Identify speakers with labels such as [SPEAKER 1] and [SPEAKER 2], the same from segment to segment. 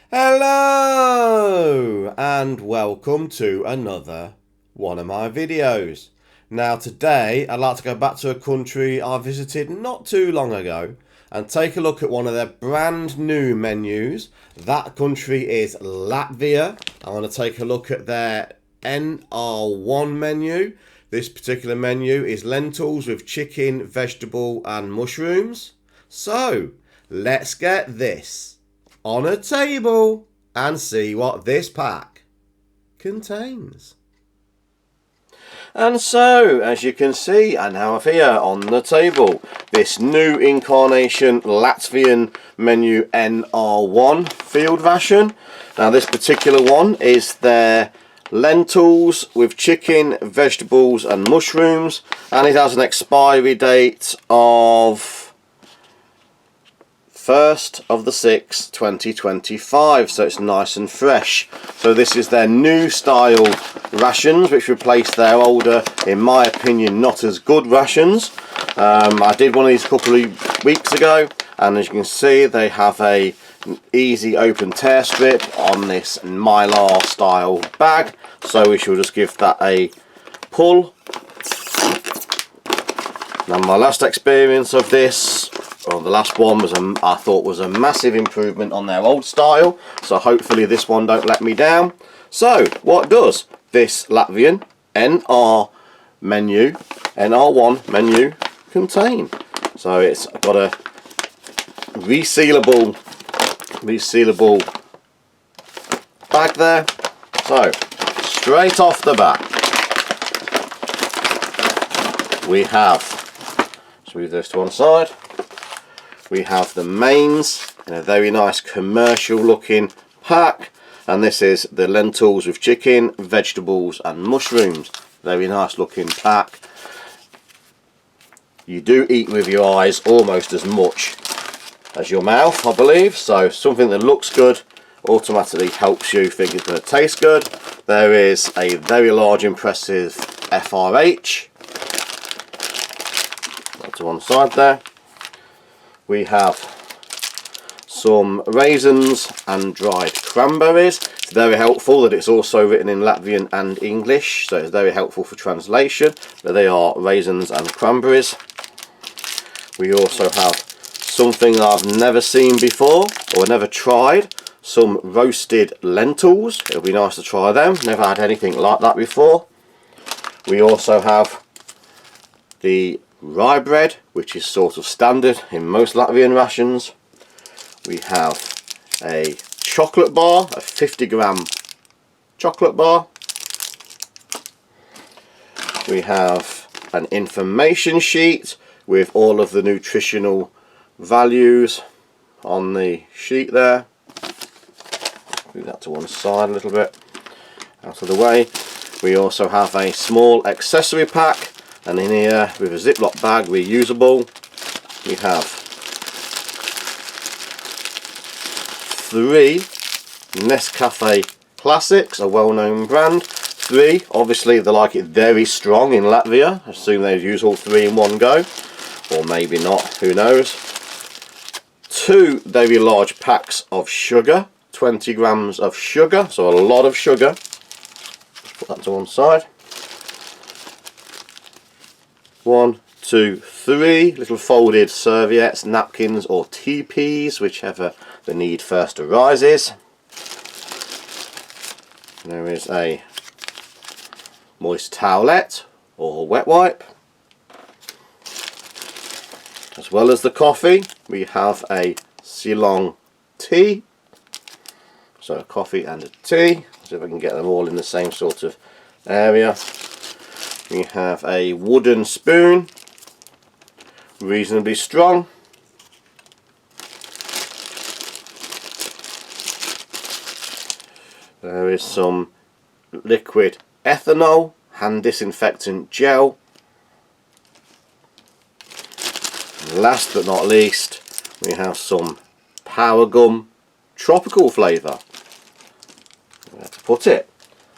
[SPEAKER 1] Hello and welcome to another one of my videos. Now today I'd like to go back to a country I visited not too long ago and take a look at one of their brand new menus. That country is Latvia. I want to take a look at their NR1 menu. This particular menu is lentils with chicken, vegetable and mushrooms. So let's get this on a table and see what this pack contains. And so, as you can see, I now have here on the table this new incarnation Latvian menu NR1 field ration. Now this particular one is their lentils with chicken, vegetables and mushrooms, and it has an expiry date of 1st of the 6th 2025, so it's nice and fresh. So this is their new style rations which replace their older, in my opinion, not as good rations. I did one of these a couple of weeks ago, and as you can see they have a easy open tear strip on this Mylar style bag, so we shall just give that a pull. Now my last experience of this, well, the last one was I thought was a massive improvement on their old style, so hopefully this one don't let me down. So what does this Latvian NR1 menu contain? So it's got a resealable bag there. So straight off the bat we have, so move this to one side, we have the mains in a very nice commercial looking pack, and this is the lentils with chicken, vegetables and mushrooms. Very nice looking pack. You do eat with your eyes almost as much as your mouth, I believe, so something that looks good automatically helps you think it's going to taste good. There is a very large impressive FRH. To one side there. We have some raisins and dried cranberries. It's very helpful that it's also written in Latvian and English, so it's very helpful for translation, that they are raisins and cranberries. We also have something I've never seen before or never tried, some roasted lentils. It'll be nice to try them, never had anything like that before. We also have the Rye Bread, which is sort of standard in most Latvian rations. We have a chocolate bar, a 50-gram chocolate bar. We have an information sheet with all of the nutritional values on the sheet there. Move that to one side a little bit, out of the way. We also have a small accessory pack, and in here with a Ziploc bag, reusable, we have 3 Nescafe Classics, a well-known brand. 3, obviously they like it very strong in Latvia. I assume they use all 3 in one go, or maybe not, who knows. 2 very large packs of sugar, 20 grams of sugar, so a lot of sugar. Put that to one side. 1, 2, 3 little folded serviettes, napkins or teepees, whichever the need first arises. There is a moist towelette or wet wipe. As well as the coffee, we have a Ceylon tea. So a coffee and a tea. See if I can get them all in the same sort of area. We have a wooden spoon, reasonably strong. There is some liquid ethanol, hand disinfectant gel. And last but not least, we have some Power Gum tropical flavour. Where to put it?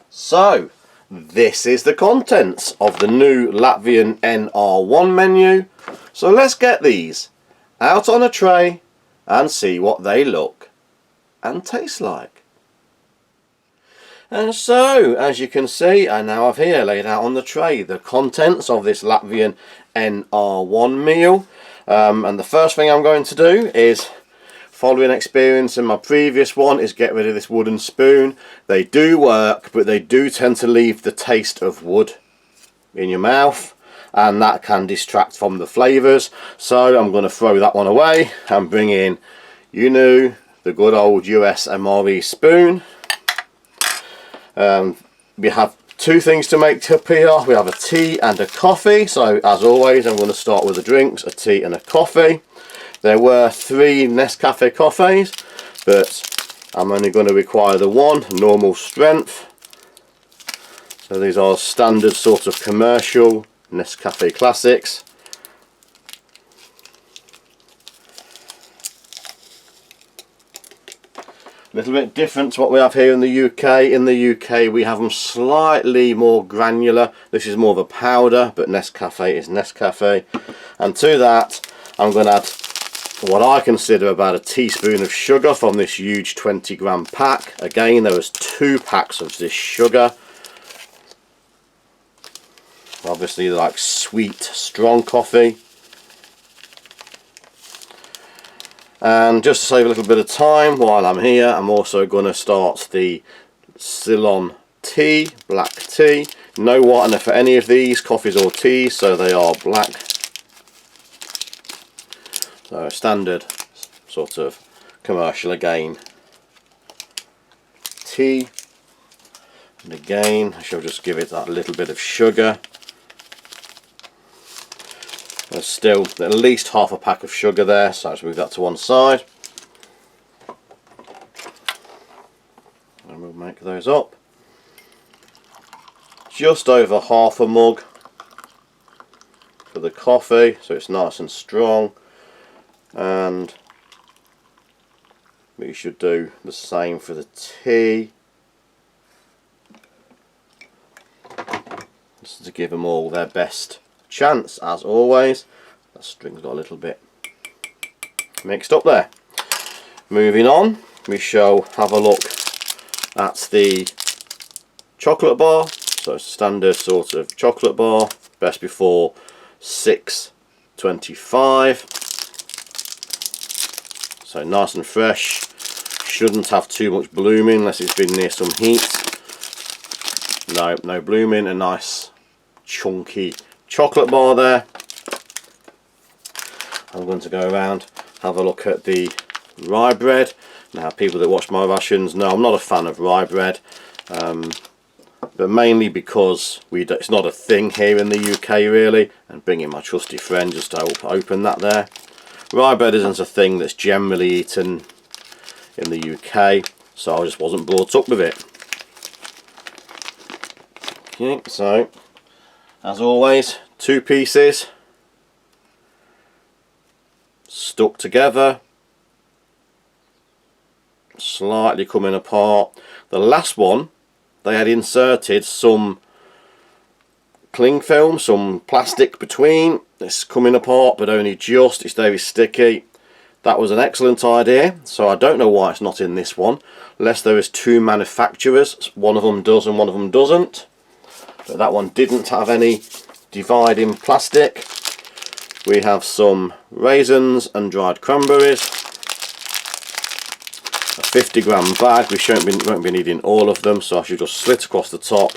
[SPEAKER 1] So, this is the contents of the new Latvian NR1 menu. So let's get these out on a tray and see what they look and taste like. And so, as you can see, I now have here laid out on the tray the contents of this Latvian NR1 meal. And the first thing I'm going to do is, following experience in my previous one, is get rid of this wooden spoon. They do work, but they do tend to leave the taste of wood in your mouth, and that can distract from the flavours. So I'm going to throw that one away and bring in, you know, the good old US MRE spoon. We have two things to make up here. We have a tea and a coffee. So as always, I'm going to start with the drinks, a tea and a coffee. There were 3 Nescafe coffees, but I'm only going to require the one, normal strength. So these are standard sort of commercial Nescafe classics. A little bit different to what we have here in the UK. In the UK we have them slightly more granular. This is more of a powder, but Nescafe is Nescafe. And to that I'm going to add what I consider about a teaspoon of sugar from this huge 20-gram pack. Again, there was 2 packs of this sugar. Obviously like sweet, strong coffee. And just to save a little bit of time while I'm here, I'm also going to start the Ceylon tea, black tea. No whitener for any of these, coffees or teas, so they are black. So standard sort of commercial again. Tea. And again, I shall just give it that little bit of sugar. There's still at least half a pack of sugar there, so I'll just move that to one side. And we'll make those up. Just over half a mug for the coffee, so it's nice and strong. And we should do the same for the tea. Just to give them all their best chance, as always. That string's got a little bit mixed up there. Moving on, we shall have a look at the chocolate bar. So it's a standard sort of chocolate bar, best before 6.25. So nice and fresh. Shouldn't have too much blooming unless it's been near some heat. No blooming. A nice chunky chocolate bar there. I'm going to go around, have a look at the Rye Bread. Now, people that watch my rations know I'm not a fan of Rye Bread, but mainly because it's not a thing here in the UK really, and bringing my trusty friend just to open that there. Rye Bread isn't a thing that's generally eaten in the UK, so I just wasn't brought up with it. Okay, so as always, 2 pieces stuck together, slightly coming apart. The last one, they had inserted some cling film, some plastic between. It's coming apart, but only just. It's very sticky. That was an excellent idea, so I don't know why it's not in this one, unless there is 2 manufacturers. One of them does and one of them doesn't. But that one didn't have any dividing plastic. We have some raisins and dried cranberries. A 50-gram bag. We won't be needing all of them, so I should just slit across the top,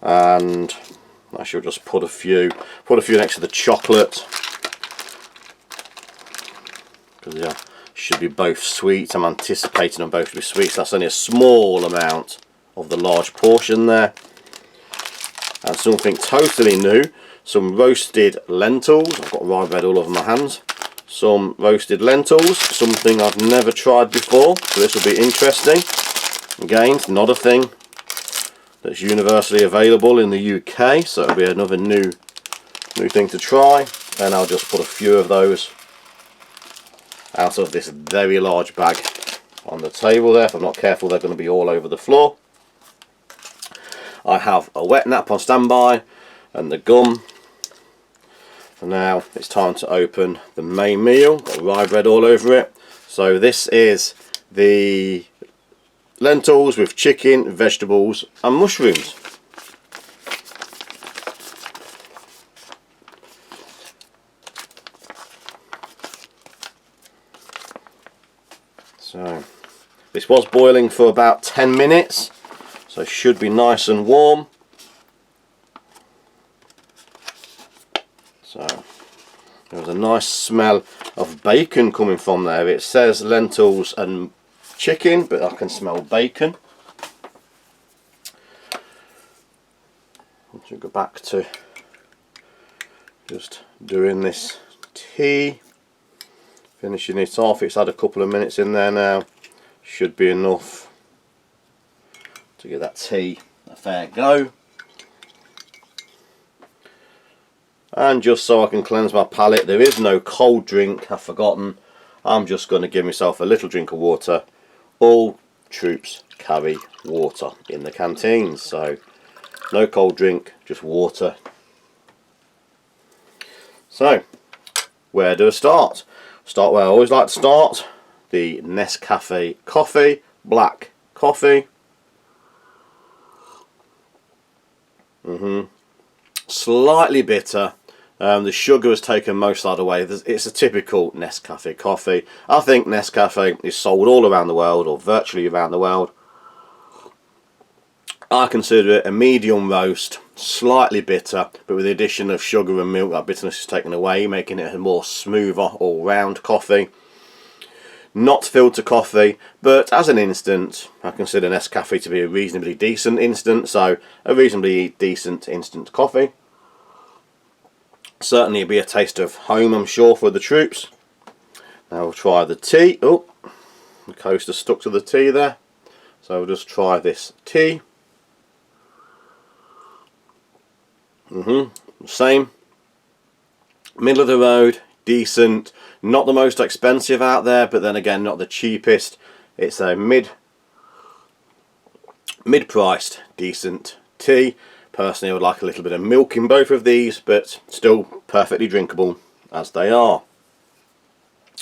[SPEAKER 1] and I shall just put a few next to the chocolate, because yeah, should be both sweet. I'm anticipating them both to be sweet. So that's only a small amount of the large portion there. And something totally new, some roasted lentils. I've got rye bread all over my hands. Some roasted lentils, something I've never tried before, so this will be interesting. Again, it's not a thing that's universally available in the UK, so it'll be another new thing to try. And I'll just put a few of those out of this very large bag on the table there. If I'm not careful, they're going to be all over the floor. I have a wet nap on standby and the gum. And now it's time to open the main meal. Got rye bread all over it. So this is the lentils with chicken, vegetables and mushrooms. So this was boiling for about 10 minutes, so it should be nice and warm. So there was a nice smell of bacon coming from there. It says lentils and chicken, but I can smell bacon. Let's go back to just doing this tea, finishing it off. It's had a couple of minutes in there now, should be enough to give that tea a fair go. And just so I can cleanse my palate, there is no cold drink, I've forgotten. I'm just going to give myself a little drink of water. All troops carry water in the canteens, so no cold drink, just water. So, where do I start? Start where I always like to start, the Nescafe coffee, black coffee. Slightly bitter. The sugar has taken most of that away. It's a typical Nescafe coffee. I think Nescafe is sold all around the world, or virtually around the world. I consider it a medium roast, slightly bitter, but with the addition of sugar and milk, that bitterness is taken away, making it a more smoother all-round coffee. Not filter coffee, but as an instant, I consider Nescafe to be a reasonably decent instant, so a reasonably decent instant coffee. Certainly it'll be a taste of home, I'm sure, for the troops. Now we'll try the tea. Oh, the coaster stuck to the tea there. So we'll just try this tea. Same. Middle of the road, decent. Not the most expensive out there, but then again not the cheapest. It's a mid-priced, decent tea. Personally, I would like a little bit of milk in both of these, but still perfectly drinkable as they are.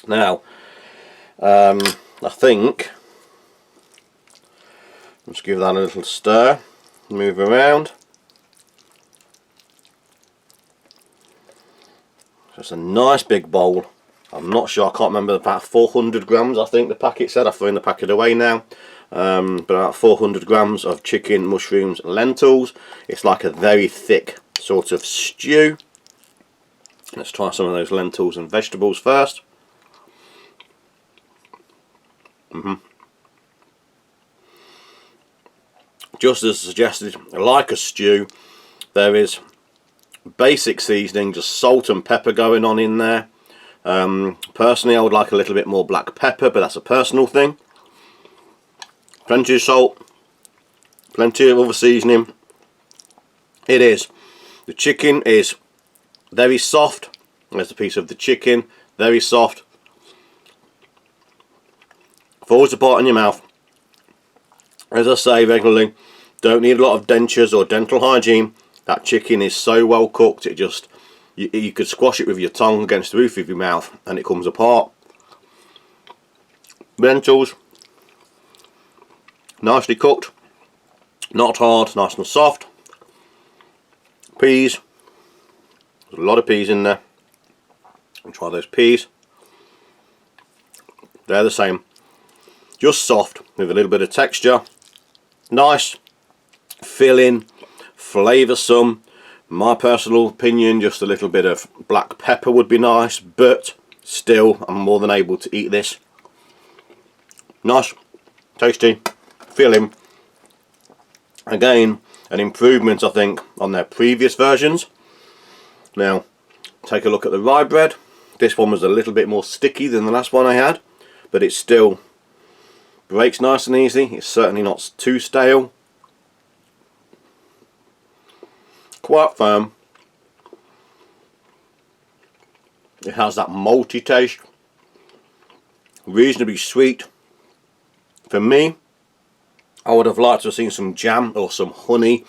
[SPEAKER 1] Now, I think, let's give that a little stir, move around. Just a nice big bowl. I'm not sure, I can't remember, about 400 grams I think the packet said. I've thrown the packet away now. But about 400 grams of chicken, mushrooms, lentils. It's like a very thick sort of stew. Let's try some of those lentils and vegetables first. Just as suggested, like a stew, there is basic seasoning, just salt and pepper going on in there. Personally, I would like a little bit more black pepper, but that's a personal thing. Plenty of salt, plenty of other seasoning. It is. The chicken is very soft. There's a piece of the chicken, very soft. Falls apart in your mouth. As I say regularly, don't need a lot of dentures or dental hygiene. That chicken is so well cooked, it just, you could squash it with your tongue against the roof of your mouth and it comes apart. Lentils, nicely cooked, not hard, nice and soft. Peas, there's a lot of peas in there. I'll try those peas. They're the same, just soft with a little bit of texture. Nice, filling, flavoursome. My personal opinion, just a little bit of black pepper would be nice, but still I'm more than able to eat this. Nice, tasty, filling. Again, an improvement I think on their previous versions. Now take a look at the rye bread. This one was a little bit more sticky than the last one I had, but it still breaks nice and easy. It's certainly not too stale. Quite firm. It has that malty taste. Reasonably sweet. For me, I would have liked to have seen some jam or some honey.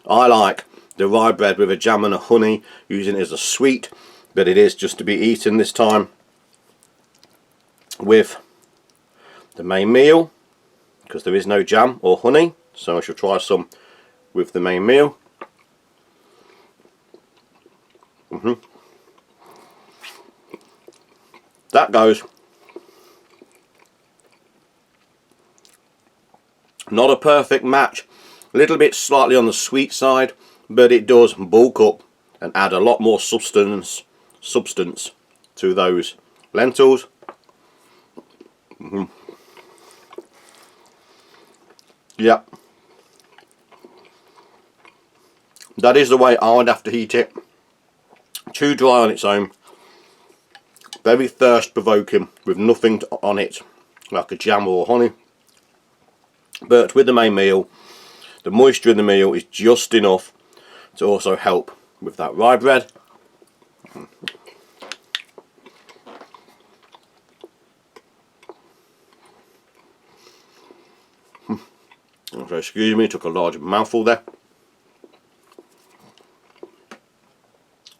[SPEAKER 1] I like the rye bread with a jam and a honey, using it as a sweet, but it is just to be eaten this time with the main meal, because there is no jam or honey, so I shall try some with the main meal. That goes. Not a perfect match, a little bit slightly on the sweet side, but it does bulk up and add a lot more substance to those lentils. Yeah, that is the way I would have to eat it. Too dry on its own, very thirst provoking with nothing on it like a jam or honey. But with the main meal, the moisture in the meal is just enough to also help with that rye bread. So excuse me, took a large mouthful there.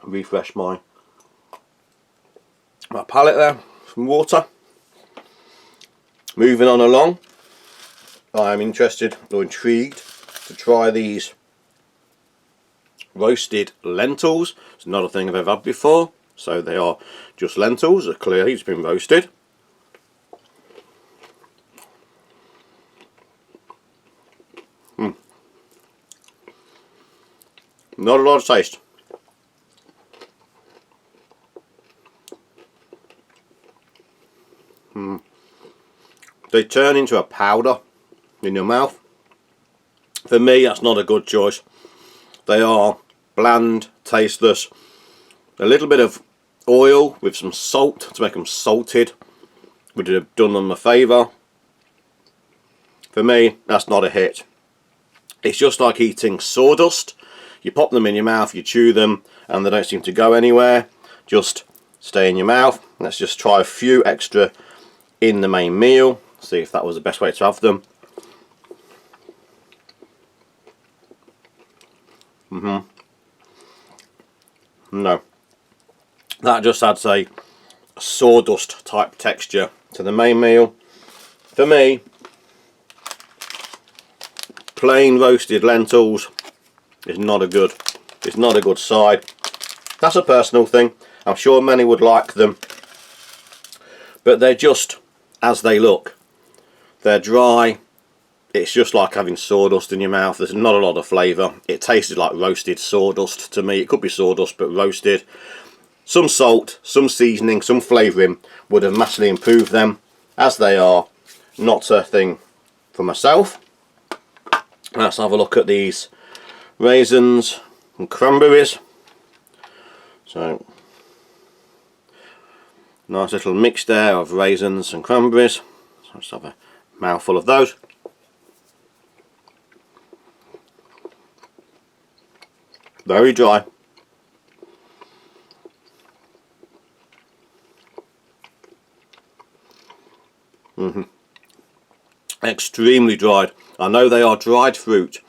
[SPEAKER 1] Refresh my palate there, some water. Moving on along, I am interested or intrigued to try these roasted lentils. It's not a thing I've ever had before, so they are just lentils. Clearly it's been roasted. Not a lot of taste. They turn into a powder in your mouth. For me, that's not a good choice. They are bland, tasteless. A little bit of oil with some salt to make them salted would have done them a favour. For me, that's not a hit. It's just like eating sawdust. You pop them in your mouth, you chew them, and they don't seem to go anywhere. Just stay in your mouth. Let's just try a few extra in the main meal. See if that was the best way to have them. No. That just adds a sawdust type texture to the main meal. For me, plain roasted lentils is not a good. It's not a good side. That's a personal thing. I'm sure many would like them, but they're just as they look. They're dry. It's just like having sawdust in your mouth. There's not a lot of flavour. It tasted like roasted sawdust to me. It could be sawdust, but roasted. Some salt, some seasoning, some flavouring would have massively improved them. As they are, not a thing for myself. Let's have a look at these raisins and cranberries. So, nice little mix there of raisins and cranberries. So let's have a mouthful of those. Very dry. Extremely dried. I know they are dried fruit,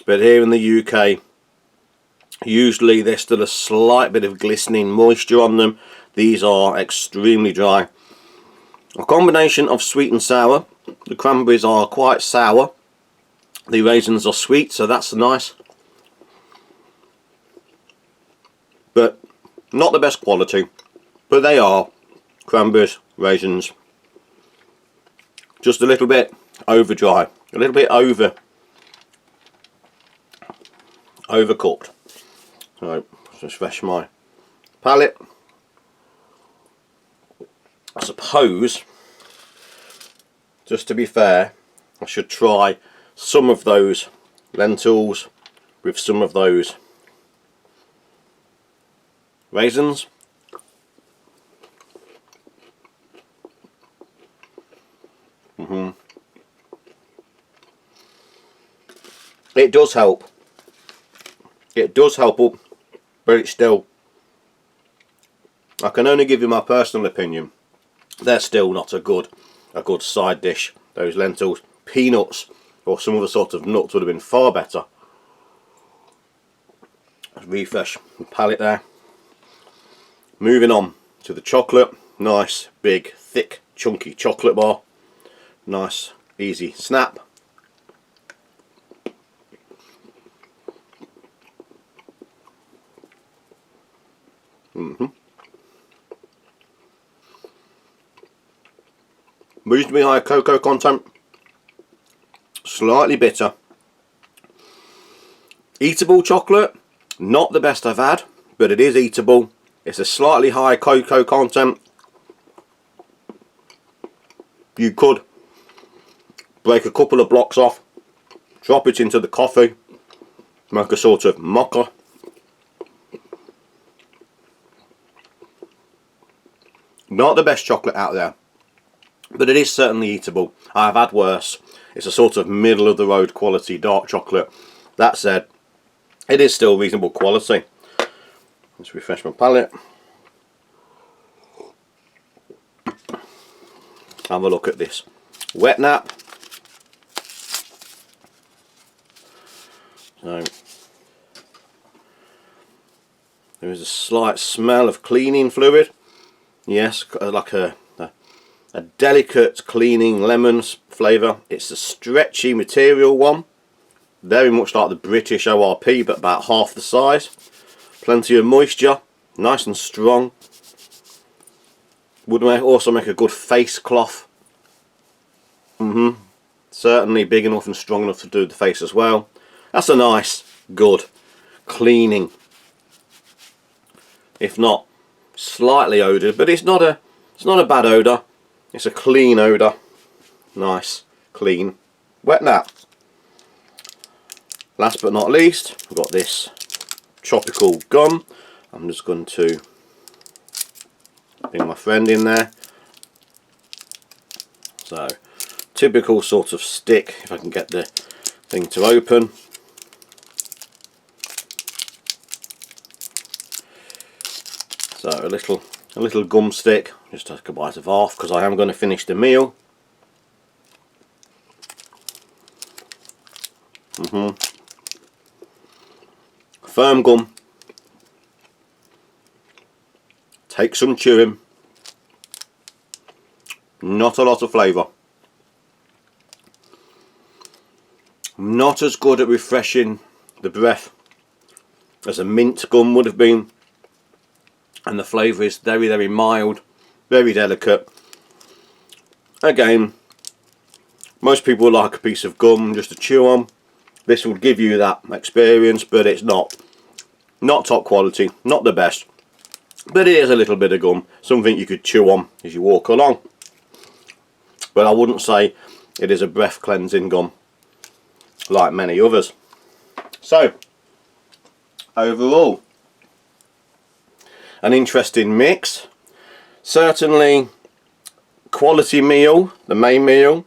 [SPEAKER 1] but here in the UK, usually there's still a slight bit of glistening moisture on them. These are extremely dry. A combination of sweet and sour. The cranberries are quite sour. The raisins are sweet, so that's nice. But not the best quality. But they are cranberries, raisins. Just a little bit over dry. A little bit overcooked. So just refresh my palate. I suppose, just to be fair, I should try some of those lentils with some of those raisins. It does help. It does help up, but it's still, I can only give you my personal opinion. They're still not a good side dish. Those lentils, peanuts, or some other sort of nuts would have been far better. Refresh the palate there. Moving on to the chocolate. Nice, big, thick, chunky chocolate bar. Nice, easy snap. Reasonably high cocoa content, slightly bitter. Eatable chocolate, not the best I've had, but it is eatable. It's a slightly high cocoa content. You could break a couple of blocks off, drop it into the coffee, make a sort of mocha. Not the best chocolate out there, but it is certainly eatable. I've had worse. It's a sort of middle of the road quality dark chocolate. That said, it is still reasonable quality. Let's refresh my palate. Have a look at this wet nap. So there is a slight smell of cleaning fluid. Yes, like a delicate cleaning lemon flavour. It's a stretchy material one, very much like the British ORP, but about half the size. Plenty of moisture, nice and strong. Would also make a good face cloth. Certainly big enough and strong enough to do the face as well. That's a nice, good cleaning. If not slightly odoured, but it's not a bad odour. It's a clean odour. Nice, clean, wet nap. Last but not least, we've got this tropical gum. I'm just going to bring my friend in there. So, typical sort of stick, if I can get the thing to open. So a little gum stick, just take a bite of half because I am going to finish the meal. Firm gum. Take some chewing. Not a lot of flavour. Not as good at refreshing the breath as a mint gum would have been. And the flavour is very, very mild, very delicate. Again, most people like a piece of gum just to chew on. This will give you that experience, but it's not top quality, not the best. But it is a little bit of gum, something you could chew on as you walk along. But I wouldn't say it is a breath cleansing gum like many others. So, overall, an interesting mix. Certainly quality meal, the main meal.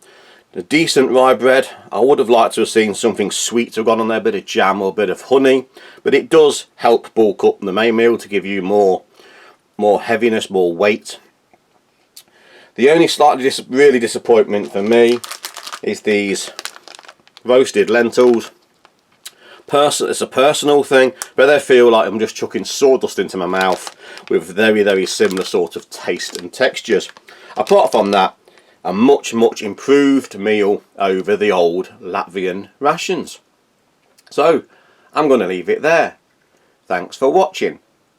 [SPEAKER 1] A decent rye bread. I would have liked to have seen something sweet to have gone on there, a bit of jam or a bit of honey, but it does help bulk up the main meal to give you more heaviness, more weight. The only slightly really disappointment for me is these roasted lentils. It's a personal thing, but they feel like I'm just chucking sawdust into my mouth with very, very similar sort of taste and textures. Apart from that, a much improved meal over the old Latvian rations. So, I'm going to leave it there. Thanks for watching.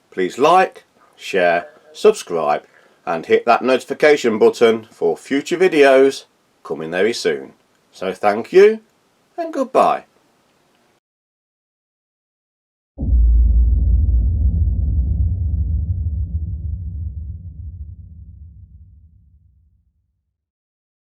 [SPEAKER 1] Please like, share, subscribe, and hit that notification button for future videos coming very soon. So thank you, and goodbye.